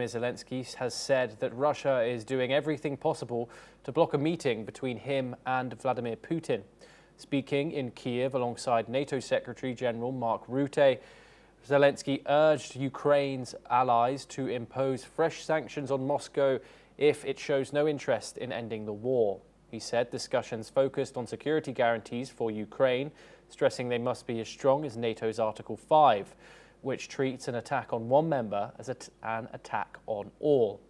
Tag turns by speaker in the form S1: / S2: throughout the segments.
S1: Zelenskyy has said that Russia is doing everything possible to block a meeting between him and Vladimir Putin. Speaking in Kiev alongside NATO Secretary General Mark Rutte, Zelenskyy urged Ukraine's allies to impose fresh sanctions on Moscow if it shows no interest in ending the war. He said discussions focused on security guarantees for Ukraine, stressing they must be as strong as NATO's Article 5, which treats an attack on one member as an attack on all.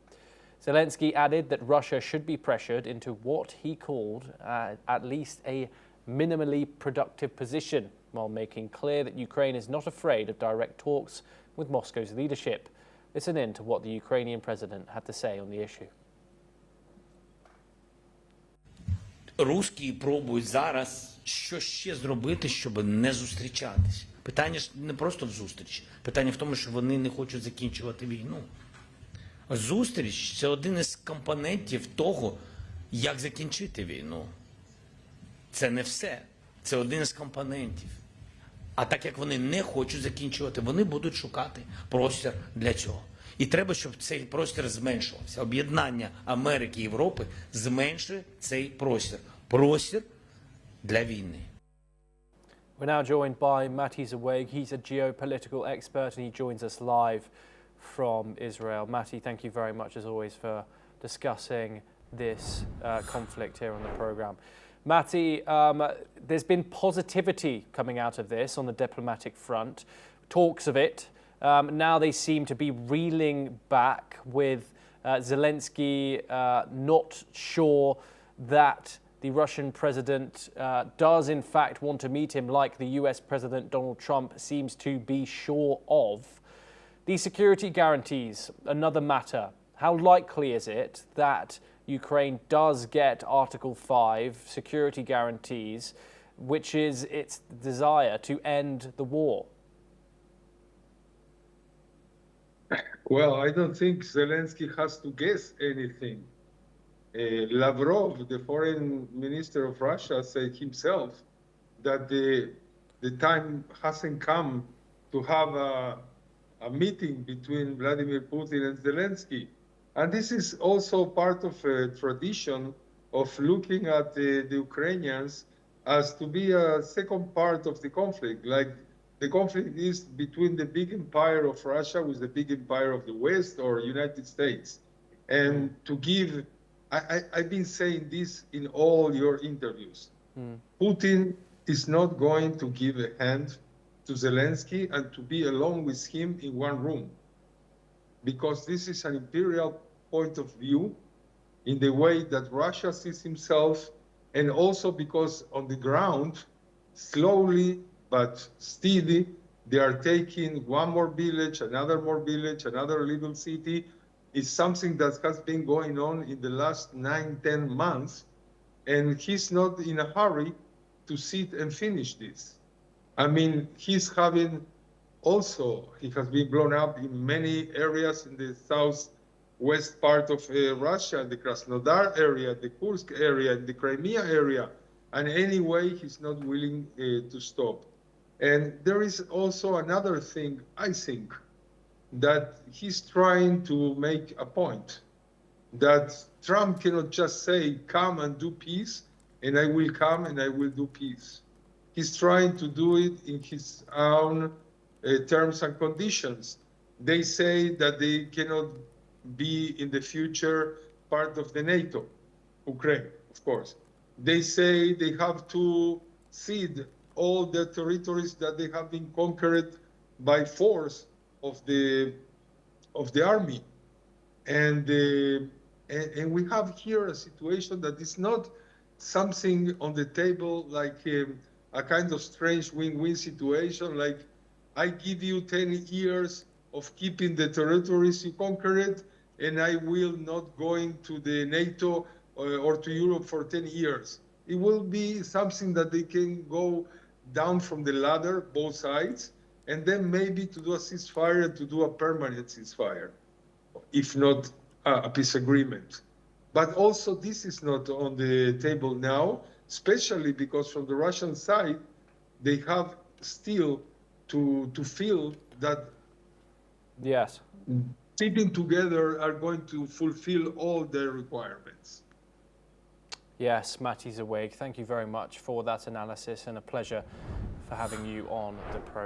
S1: Zelenskyy added that Russia should be pressured into what he called at least a minimally productive position, while making clear that Ukraine is not afraid of direct talks with Moscow's leadership. Listen in to what the Ukrainian president had to say on the issue.
S2: Русські пробують зараз що ще зробити, щоб не зустрічатись. Питання ж не просто в зустрічі. Питання в тому, що вони не хочуть закінчувати війну. Зустріч – це один із компонентів того, як закінчити війну. Це не все. Це один із компонентів. А так як вони не хочуть закінчувати, вони будуть шукати простір для цього. І треба, щоб цей простір зменшувався. Об'єднання Америки і Європи зменшує цей простір. Простір для війни.
S1: We're now joined by Matti Zaweg. He's a geopolitical expert and he joins us live from Israel. Matti, thank you very much as always for discussing this conflict here on the programme. Matti, there's been positivity coming out of this on the diplomatic front, talks of it. Now they seem to be reeling back with Zelenskyy not sure that the Russian president does in fact want to meet him, like the US President Donald Trump seems to be sure of. These security guarantees, another matter. How likely is it that Ukraine does get Article 5 security guarantees, which is its desire to end the war?
S3: Well, I don't think Zelenskyy has to guess anything. Lavrov, the foreign minister of Russia, said himself that the time hasn't come to have a meeting between Vladimir Putin and Zelenskyy. And this is also part of a tradition of looking at the Ukrainians as to be a second part of the conflict. Like the conflict is between the big empire of Russia with the big empire of the West or United States. And to give, I've been saying this in all your interviews. Putin is not going to give a hand to Zelenskyy and to be alone with him in one room, because this is an imperial point of view in the way that Russia sees himself, and also because on the ground, slowly but steady, they are taking one more village, another little city. It's something that has been going on in the last 9-10 months, and he's not in a hurry to sit and finish this. I mean, he's having also, he has been blown up in many areas in the southwest part of Russia, the Krasnodar area, the Kursk area, the Crimea area, and anyway, he's not willing to stop. And there is also another thing, I think, that he's trying to make a point, that Trump cannot just say, come and do peace, and I will come and I will do peace. He's trying to do it in his own terms and conditions. They say that they cannot be in the future part of the NATO, Ukraine, of course. They say they have to cede all the territories that they have been conquered by force of the army. And we have here a situation that is not something on the table like a kind of strange win-win situation, like I give you 10 years of keeping the territories you conquered, and I will not going to the NATO or to Europe for 10 years. It will be something that they can go down from the ladder, both sides, and then maybe to do a ceasefire and to do a permanent ceasefire, if not a peace agreement. But also this is not on the table now, especially because from the Russian side, they have still to feel that
S1: yes,
S3: sitting together are going to fulfill all their requirements.
S1: Yes, Matti Zaweg, thank you very much for that analysis, and a pleasure for having you on the program.